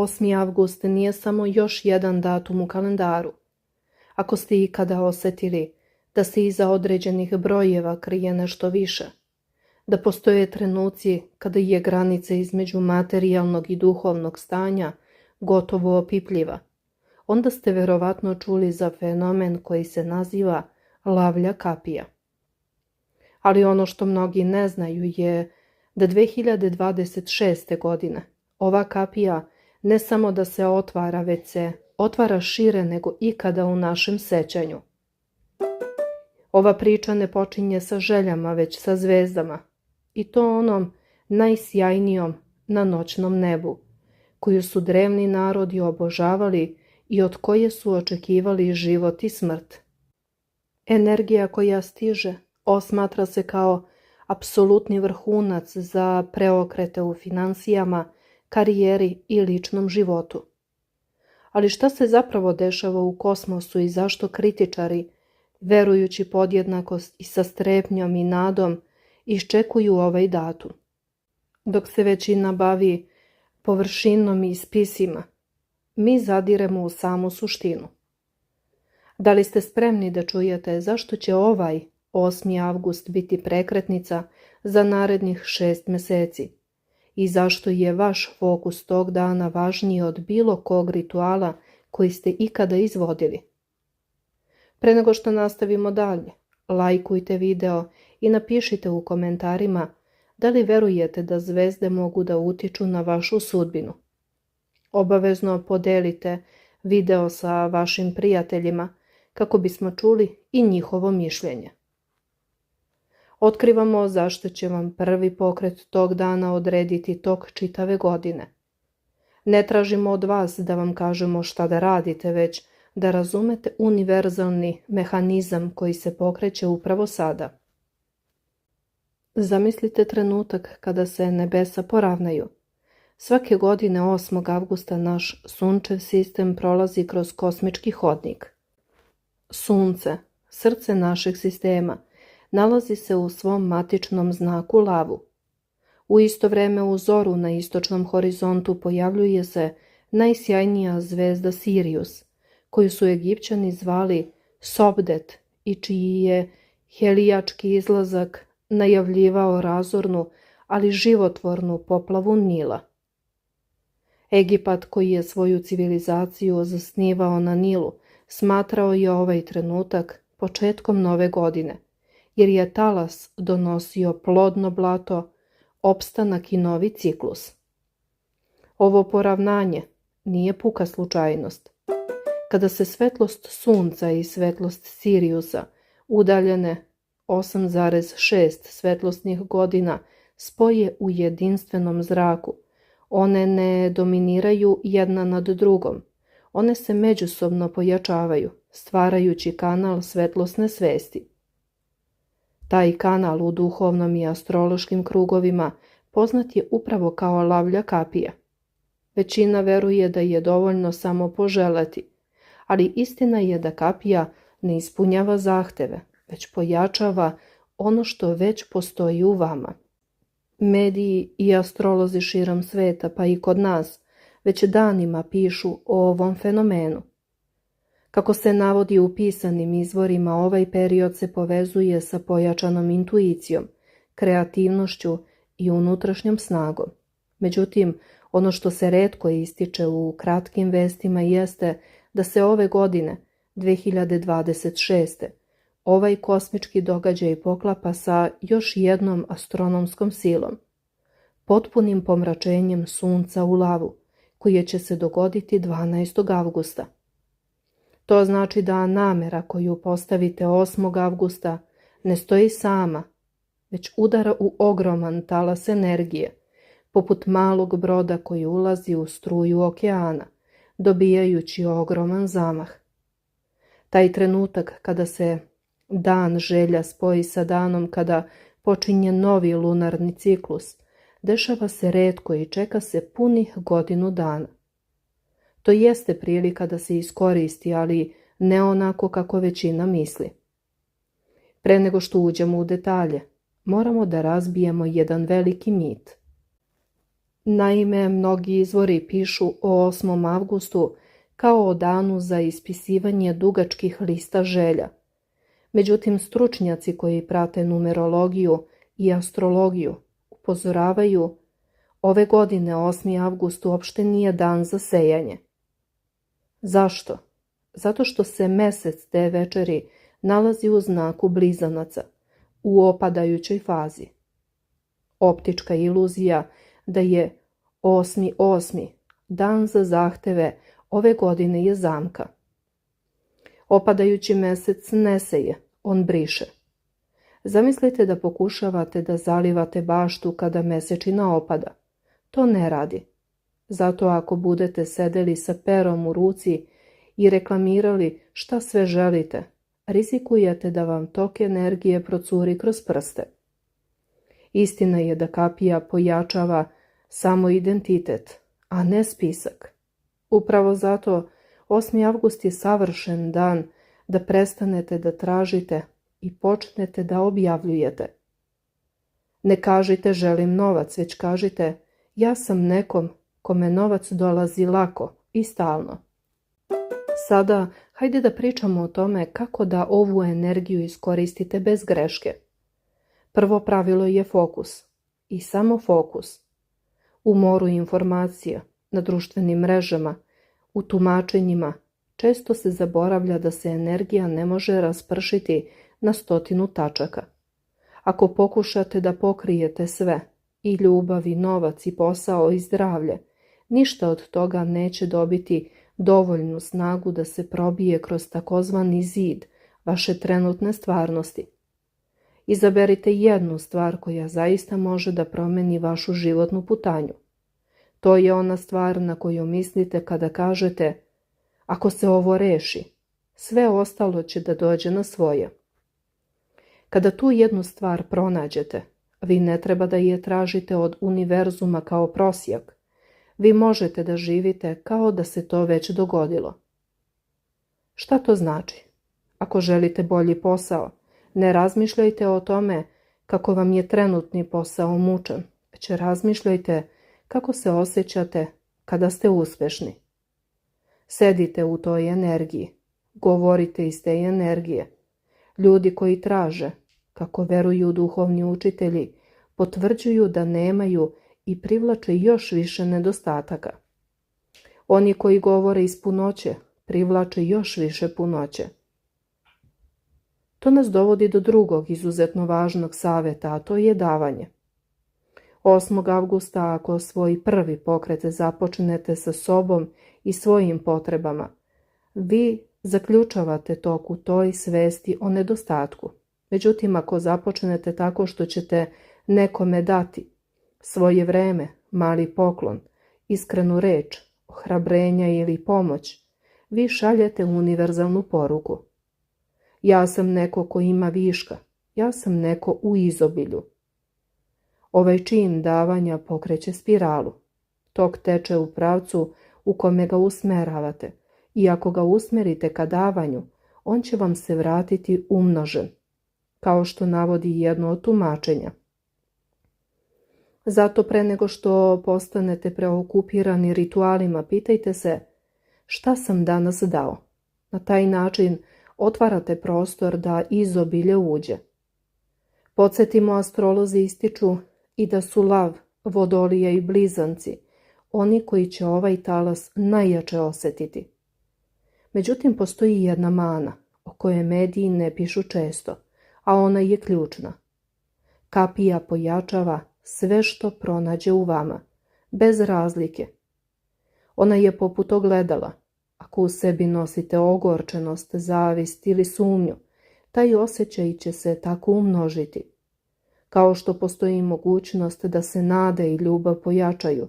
8. avgust nije samo još jedan datum u kalendaru. Ako ste ikada osjetili da se iza određenih brojeva krije nešto više, da postoje trenuci kada je granica između materijalnog i duhovnog stanja gotovo opipljiva, onda ste verovatno čuli za fenomen koji se naziva lavlja kapija. Ali ono što mnogi ne znaju je da 2026. godine ova kapija ne samo da se otvara, već se otvara šire nego ikada u našem sećanju. Ova priča ne počinje sa željama, već sa zvezdama, i to onom najsjajnijom na noćnom nebu, koju su drevni narodi obožavali i od koje su očekivali život i smrt. Energija koja stiže osmatra se kao apsolutni vrhunac za preokrete u finansijama, karijeri i ličnom životu. Ali šta se zapravo dešava u kosmosu i zašto kritičari, verujući podjednakost i sa strepnjom i nadom, iščekuju ovaj datum? Dok se većina bavi površinom i spisima, mi zadiremo u samu suštinu. Da li ste spremni da čujete zašto će ovaj 8. avgust biti prekretnica za narednih 6 meseci i zašto je vaš fokus tog dana važniji od bilo kog rituala koji ste ikada izvodili? Pre nego što nastavimo dalje, lajkujte video i napišite u komentarima da li verujete da zvezde mogu da utiču na vašu sudbinu. Obavezno podelite video sa vašim prijateljima kako bismo čuli i njihovo mišljenje. Otkrivamo zašto će vam prvi pokret tog dana odrediti tok čitave godine. Ne tražimo od vas da vam kažemo šta da radite, već da razumete univerzalni mehanizam koji se pokreće upravo sada. Zamislite trenutak kada se nebesa poravnaju. Svake godine 8. avgusta naš sunčev sistem prolazi kroz kosmički hodnik. Sunce, srce našeg sistema, nalazi se u svom matičnom znaku lavu. U isto vreme u zoru na istočnom horizontu pojavljuje se najsjajnija zvezda Sirius, koju su Egipćani zvali Sobdet i čiji je helijački izlazak najavljivao razornu, ali životvornu poplavu Nila. Egipat, koji je svoju civilizaciju zasnivao na Nilu, smatrao je ovaj trenutak početkom nove godine, jer je talas donosio plodno blato, opstanak i novi ciklus. Ovo poravnanje nije puka slučajnost. Kada se svetlost sunca i svetlost Siriusa, udaljene 8,6 svetlosnih godina, spoje u jedinstvenom zraku, one ne dominiraju jedna nad drugom, one se međusobno pojačavaju, stvarajući kanal svetlosne svesti. Taj kanal u duhovnom i astrološkim krugovima poznat je upravo kao lavlja kapija. Većina veruje da je dovoljno samo poželeti, ali istina je da kapija ne ispunjava zahteve, već pojačava ono što već postoji u vama. Mediji i astrolozi širom sveta, pa i kod nas, već danima pišu o ovom fenomenu. Kako se navodi u pisanim izvorima, ovaj period se povezuje sa pojačanom intuicijom, kreativnošću i unutrašnjom snagom. Međutim, ono što se retko ističe u kratkim vestima jeste da se ove godine, 2026. ovaj kosmički događaj poklapa sa još jednom astronomskom silom, potpunim pomračenjem sunca u lavu, koje će se dogoditi 12. avgusta. To znači da namera koju postavite 8. avgusta ne stoji sama, već udara u ogroman talas energije, poput malog broda koji ulazi u struju okeana, dobijajući ogroman zamah. Taj trenutak kada se dan želja spoji sa danom kada počinje novi lunarni ciklus, dešava se retko i čeka se punih godinu dana. To jeste prilika da se iskoristi, ali ne onako kako većina misli. Pre nego što uđemo u detalje, moramo da razbijemo jedan veliki mit. Naime, mnogi izvori pišu o 8. avgustu kao o danu za ispisivanje dugačkih lista želja. Međutim, stručnjaci koji prate numerologiju i astrologiju upozoravaju, ove godine 8. avgust uopšte nije dan za sejanje. Zašto? Zato što se mesec te večeri nalazi u znaku blizanaca, u opadajućoj fazi. Optička iluzija da je 8.8. dan za zahteve ove godine je zamka. Opadajući mesec ne seje, on briše. Zamislite da pokušavate da zalivate baštu kada mesečina opada. To ne radi. Zato ako budete sedeli sa perom u ruci i reklamirali šta sve želite, rizikujete da vam tok energije procuri kroz prste. Istina je da kapija pojačava samo identitet, a ne spisak. Upravo zato 8. avgust je savršen dan da prestanete da tražite i počnete da objavljujete. Ne kažite želim novac, već kažite ja sam nekom kome novac dolazi lako i stalno. Sada hajde da pričamo o tome kako da ovu energiju iskoristite bez greške. Prvo pravilo je fokus i samo fokus. U moru informacija, na društvenim mrežama, u tumačenjima, često se zaboravlja da se energija ne može raspršiti na 100 tačaka. Ako pokušate da pokrijete sve, i ljubav, i novac, i posao, i zdravlje, ništa od toga neće dobiti dovoljnu snagu da se probije kroz takozvani zid vaše trenutne stvarnosti. Izaberite jednu stvar koja zaista može da promeni vašu životnu putanju. To je ona stvar na koju mislite kada kažete ako se ovo reši, sve ostalo će da dođe na svoje. Kada tu jednu stvar pronađete, vi ne treba da je tražite od univerzuma kao prosjak. Vi možete da živite kao da se to već dogodilo. Šta to znači? Ako želite bolji posao, ne razmišljajte o tome kako vam je trenutni posao mučan, već razmišljajte kako se osjećate kada ste uspešni. Sedite u toj energiji, govorite iz te energije. Ljudi koji traže, kako veruju duhovni učitelji, potvrđuju da nemaju i privlače još više nedostataka. Oni koji govore iz punoće, privlače još više punoće. To nas dovodi do drugog izuzetno važnog saveta, a to je davanje. 8. avgusta ako svoj prvi pokret započnete sa sobom i svojim potrebama, vi zaključavate tok u toj svesti o nedostatku. Međutim, ako započnete tako što ćete nekome dati svoje vreme, mali poklon, iskrenu reč, ohrabrenja ili pomoć, vi šaljete univerzalnu poruku. Ja sam neko ko ima viška, ja sam neko u izobilju. Ovaj čin davanja pokreće spiralu. Tok teče u pravcu u kome ga usmeravate i ako ga usmerite ka davanju, on će vam se vratiti umnožen, kao što navodi jedno od tumačenja. Zato pre nego što postanete preokupirani ritualima, pitajte se šta sam danas dao. Na taj način otvarate prostor da izobilje uđe. Podsjetimo, astrolozi ističu i da su lav, vodolija i blizanci oni koji će ovaj talas najjače osjetiti. Međutim, postoji jedna mana o kojoj mediji ne pišu često, a ona je ključna. Kapija pojačava sve što pronađe u vama, bez razlike. Ona je poput ogledala. Ako u sebi nosite ogorčenost, zavist ili sumnju, taj osjećaj će se tako umnožiti. Kao što postoji mogućnost da se nada i ljubav pojačaju,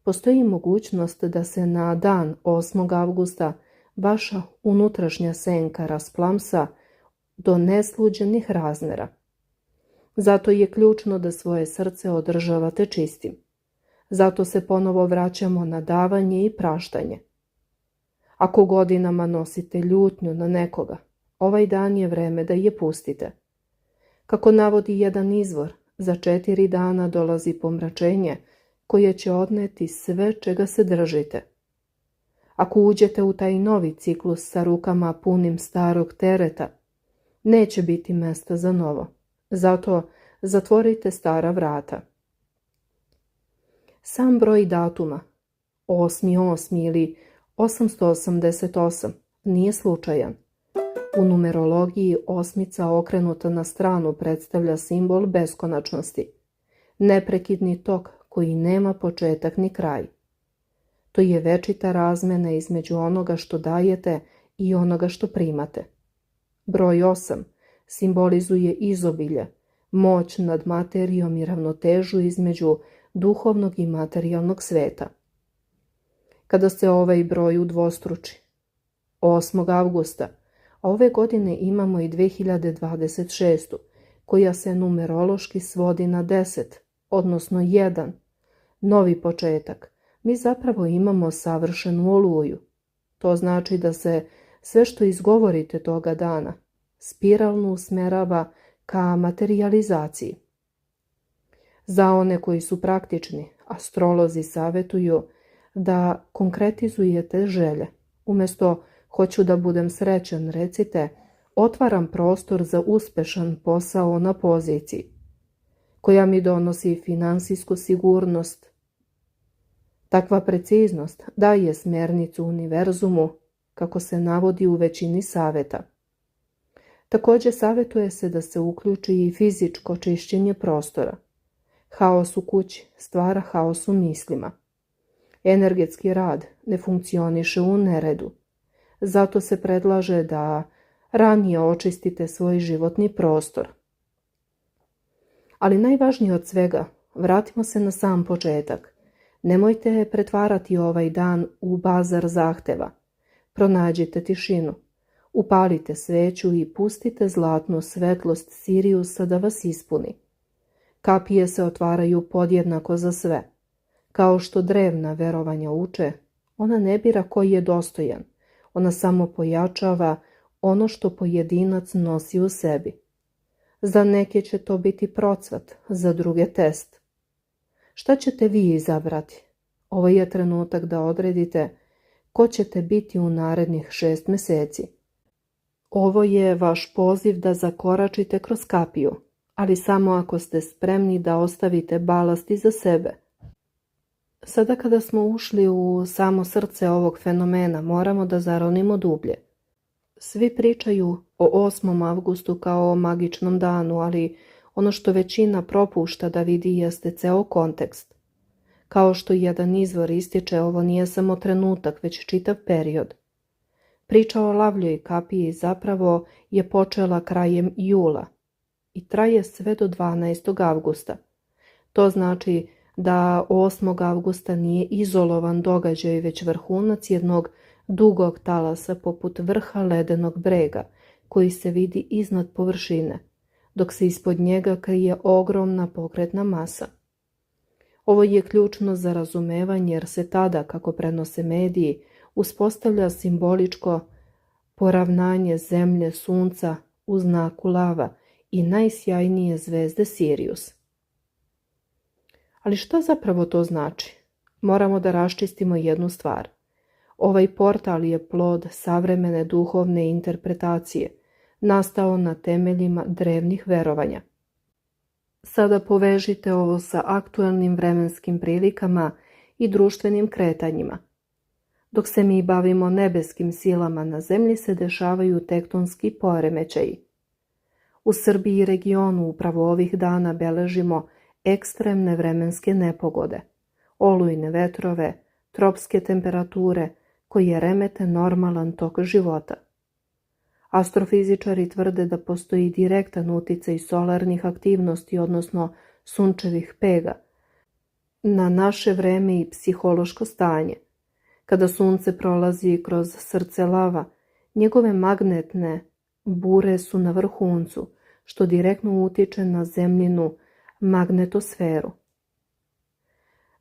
postoji mogućnost da se na dan 8. avgusta vaša unutrašnja senka rasplamsa do nesluđenih razmera. Zato je ključno da svoje srce održavate čistim. Zato se ponovo vraćamo na davanje i praštanje. Ako godinama nosite ljutnju na nekoga, ovaj dan je vreme da je pustite. Kako navodi jedan izvor, za 4 dana dolazi pomračenje koje će odneti sve čega se držite. Ako uđete u taj novi ciklus sa rukama punim starog tereta, neće biti mesta za novo. Zato zatvorite stara vrata. Sam broj datuma, 8.8. ili 888, nije slučajan. U numerologiji osmica okrenuta na stranu predstavlja simbol beskonačnosti, neprekidni tok koji nema početak ni kraj. To je večita razmena između onoga što dajete i onoga što primate. Broj 8 simbolizuje izobilje, moć nad materijom i ravnotežu između duhovnog i materijalnog sveta. Kada se ovaj broj udvostruči, 8. avgusta, a ove godine imamo i 2026. koja se numerološki svodi na 10, odnosno 1, novi početak, mi zapravo imamo savršenu oluju. To znači da se sve što izgovorite toga dana spiralno usmerava ka materijalizaciji. Za one koji su praktični, astrolozi savjetuju da konkretizujete želje. Umjesto hoću da budem srećan, recite otvaram prostor za uspešan posao na poziciji, koja mi donosi finansijsku sigurnost. Takva preciznost daje smernicu univerzumu, kako se navodi u većini savjeta. Također savjetuje se da se uključi i fizičko čišćenje prostora. Haos u kući stvara haos u mislima. Energetski rad ne funkcioniše u neredu. Zato se predlaže da ranije očistite svoj životni prostor. Ali najvažnije od svega, vratimo se na sam početak. Nemojte pretvarati ovaj dan u bazar zahteva. Pronađite tišinu. Upalite sveću i pustite zlatnu svetlost Siriusa da vas ispuni. Kapije se otvaraju podjednako za sve. Kao što drevna verovanja uče, ona ne bira koji je dostojan. Ona samo pojačava ono što pojedinac nosi u sebi. Za neke će to biti procvat, za druge test. Šta ćete vi izabrati? Ovo je trenutak da odredite ko ćete biti u narednih 6 mjeseci. Ovo je vaš poziv da zakoračite kroz kapiju, ali samo ako ste spremni da ostavite balast iza sebe. Sada kada smo ušli u samo srce ovog fenomena, moramo da zaronimo dublje. Svi pričaju o 8. avgustu kao o magičnom danu, ali ono što većina propušta da vidi jeste ceo kontekst. Kao što jedan izvor ističe, ovo nije samo trenutak, već čitav period. Priča o lavljoj kapiji zapravo je počela krajem jula i traje sve do 12. avgusta. To znači da 8. avgusta nije izolovan događaj, već vrhunac jednog dugog talasa poput vrha ledenog brega koji se vidi iznad površine, dok se ispod njega krije ogromna pokretna masa. Ovo je ključno za razumevanje jer se tada, kako prenose mediji, uspostavlja simboličko poravnanje zemlje, sunca u znaku lava i najsjajnije zvezde Sirius. Ali što zapravo to znači? Moramo da raščistimo jednu stvar. Ovaj portal je plod savremene duhovne interpretacije, nastao na temeljima drevnih verovanja. Sada povežite ovo sa aktuelnim vremenskim prilikama i društvenim kretanjima. Dok se mi bavimo nebeskim silama, na zemlji se dešavaju tektonski poremećaji. U Srbiji i regionu upravo ovih dana beležimo ekstremne vremenske nepogode, olujne vetrove, tropske temperature koje remete normalan tok života. Astrofizičari tvrde da postoji direktan uticaj solarnih aktivnosti, odnosno sunčevih pega, na naše vreme i psihološko stanje. Kada sunce prolazi kroz srce lava, njegove magnetne bure su na vrhuncu, što direktno utiče na zemljinu magnetosferu.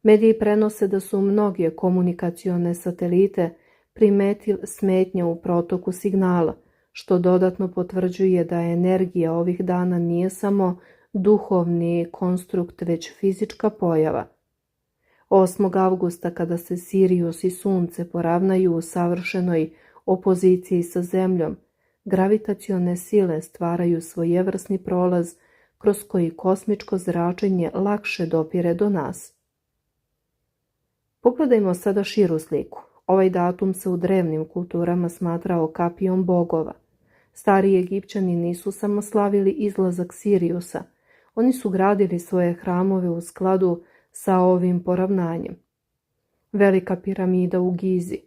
Mediji prenose da su mnoge komunikacione satelite primetili smetnje u protoku signala, što dodatno potvrđuje da energija ovih dana nije samo duhovni konstrukt, već fizička pojava. 8. avgusta kada se Sirijus i Sunce poravnaju u savršenoj opoziciji sa Zemljom, gravitacione sile stvaraju svojevrsni prolaz kroz koji kosmičko zračenje lakše dopire do nas. Pogledajmo sada širu sliku. Ovaj datum se u drevnim kulturama smatrao kapijom bogova. Stari Egipćani nisu samo slavili izlazak Sirijusa, oni su gradili svoje hramove u skladu sa ovim poravnanjem. Velika piramida u Gizi,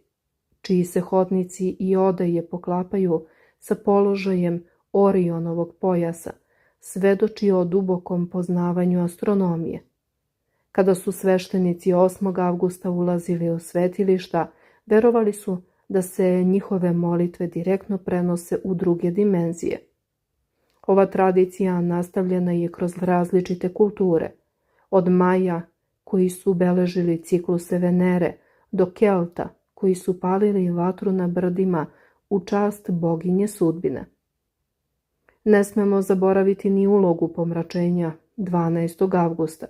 čiji se hodnici i odeje poklapaju sa položajem Orionovog pojasa, svedoči o dubokom poznavanju astronomije. Kada su sveštenici 8. avgusta ulazili u svetilišta, verovali su da se njihove molitve direktno prenose u druge dimenzije. Ova tradicija nastavljena je kroz različite kulture, od Maja, koji su beležili cikluse Venere, do Kelta, koji su palili vatru na brdima u čast boginje sudbine. Ne smemo zaboraviti ni ulogu pomračenja 12. avgusta.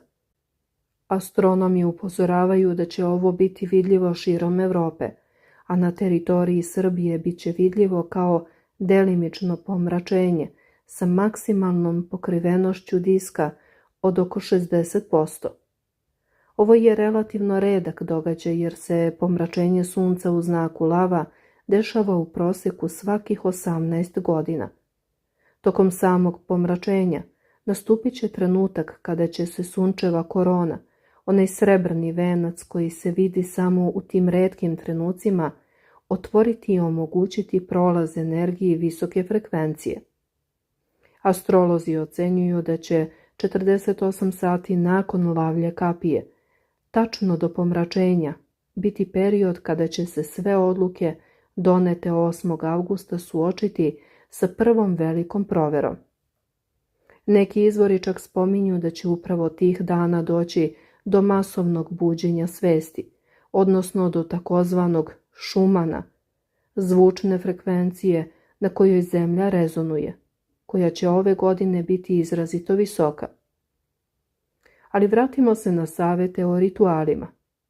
Astronomi upozoravaju da će ovo biti vidljivo širom Evrope, a na teritoriji Srbije bit će vidljivo kao delimično pomračenje sa maksimalnom pokrivenošću diska od oko 60%. Ovo je relativno redak događaj jer se pomračenje Sunca u znaku lava dešava u proseku svakih 18 godina. Tokom samog pomračenja nastupit će trenutak kada će se sunčeva korona, onaj srebrni venac koji se vidi samo u tim retkim trenucima, otvoriti i omogućiti prolaz energiji visoke frekvencije. Astrolozi ocenjuju da će 48 sati nakon lavlje kapije, tačno do pomračenja, biti period kada će se sve odluke donete 8. avgusta suočiti sa prvom velikom proverom. Neki izvori čak spominju da će upravo tih dana doći do masovnog buđenja svesti, odnosno do takozvanog šumana, zvučne frekvencije na kojoj Zemlja rezonuje, koja će ove godine biti izrazito visoka. Ali vratimo se na savete o ritualima.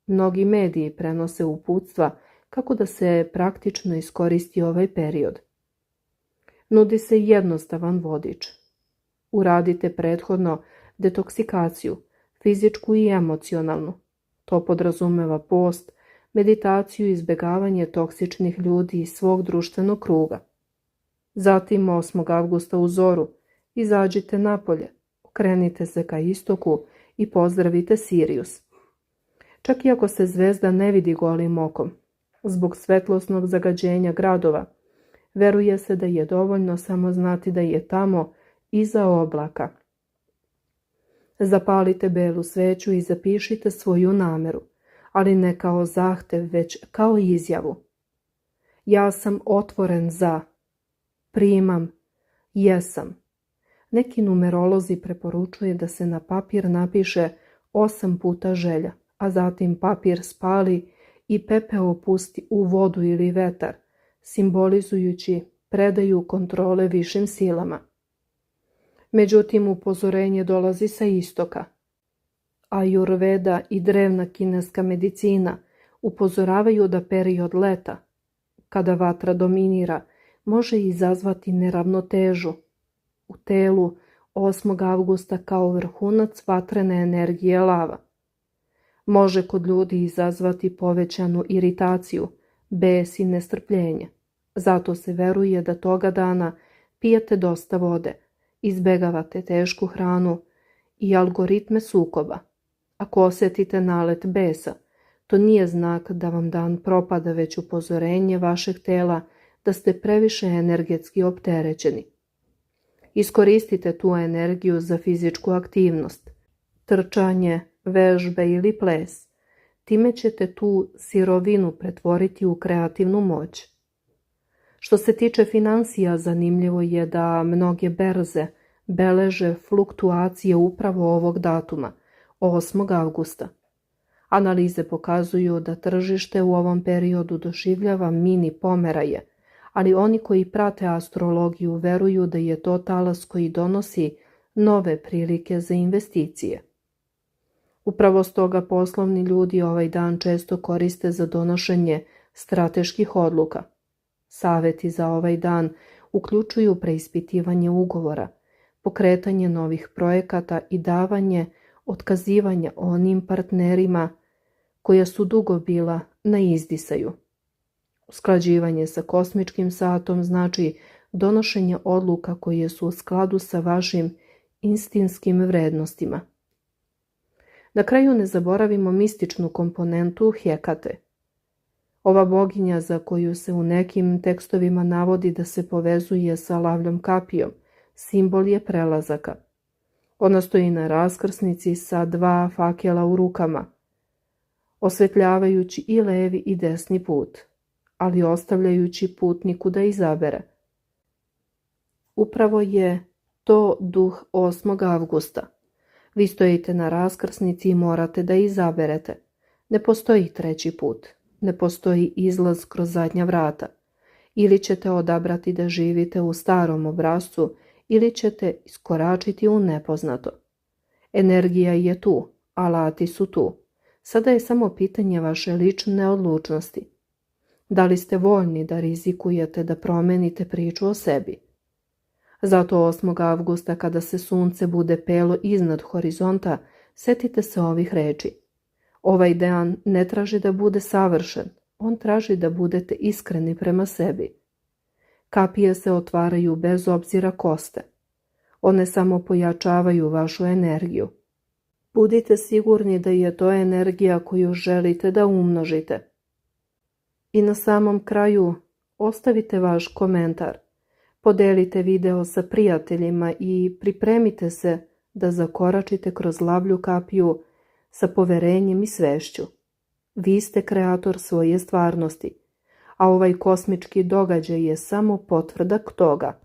Mnogi mediji prenose uputstva kako da se praktično iskoristi ovaj period. Nudi se jednostavan vodič. Uradite prethodno detoksikaciju, fizičku i emocionalnu. To podrazumeva post, meditaciju i izbjegavanje toksičnih ljudi iz svog društvenog kruga. Zatim 8. avgusta u zoru izađite napolje, okrenite se ka istoku i pozdravite Sirijus. Čak i ako se zvezda ne vidi golim okom, zbog svetlosnog zagađenja gradova, veruje se da je dovoljno samo znati da je tamo iza oblaka. Zapalite belu sveću i zapišite svoju nameru, ali ne kao zahtev, već kao izjavu. Ja sam otvoren za, primam, jesam. Neki numerolozi preporučuje da se na papir napiše 8 puta želja, a zatim papir spali i pepeo pusti u vodu ili vetar, simbolizujući predaju kontrole višim silama. Međutim, upozorenje dolazi sa istoka. Ajurveda i drevna kineska medicina upozoravaju da period leta, kada vatra dominira, može izazvati neravnotežu u telu 8. avgusta kao vrhunac vatrene energije lava. Može kod ljudi izazvati povećanu iritaciju, bes i nestrpljenje. Zato se veruje da toga dana pijete dosta vode, izbegavate tešku hranu i algoritme sukoba. Ako osjetite nalet besa, to nije znak da vam dan propada, već upozorenje vašeg tela da ste previše energetski opterećeni. Iskoristite tu energiju za fizičku aktivnost, trčanje, vežbe ili ples. Time ćete tu sirovinu pretvoriti u kreativnu moć. Što se tiče financija, zanimljivo je da mnoge berze beleže fluktuacije upravo ovog datuma, 8. avgusta. Analize pokazuju da tržište u ovom periodu doživljava mini pomeraje, ali oni koji prate astrologiju veruju da je to talas koji donosi nove prilike za investicije. Upravo stoga poslovni ljudi ovaj dan često koriste za donošenje strateških odluka. Saveti za ovaj dan uključuju preispitivanje ugovora, pokretanje novih projekata i davanje otkazivanja onim partnerima koja su dugo bila na izdisaju. Usklađivanje sa kosmičkim satom znači donošenje odluka koje su u skladu sa vašim instinskim vrednostima. Na kraju ne zaboravimo mističnu komponentu Hekate. Ova boginja za koju se u nekim tekstovima navodi da se povezuje sa lavljom kapijom, simbol je prelazaka. Ona stoji na raskrsnici sa 2 fakela u rukama, osvetljavajući i levi i desni put, ali ostavljajući putniku da izabere. Upravo je to duh 8. avgusta. Vi stojite na raskrsnici i morate da izaberete. Ne postoji treći put. Ne postoji izlaz kroz zadnja vrata. Ili ćete odabrati da živite u starom obrascu, ili ćete iskoračiti u nepoznato. Energija je tu, alati su tu. Sada je samo pitanje vaše lične odlučnosti. Da li ste voljni da rizikujete da promenite priču o sebi? Zato 8. avgusta kada se sunce bude pelo iznad horizonta, setite se ovih reči. Ovaj dan ne traži da bude savršen, on traži da budete iskreni prema sebi. Kapije se otvaraju bez obzira ko ste. One samo pojačavaju vašu energiju. Budite sigurni da je to energija koju želite da umnožite. I na samom kraju ostavite vaš komentar. Podelite video sa prijateljima i pripremite se da zakoračite kroz lavlju kapiju sa poverenjem i svešću. Vi ste kreator svoje stvarnosti, a ovaj kosmički događaj je samo potvrdak toga.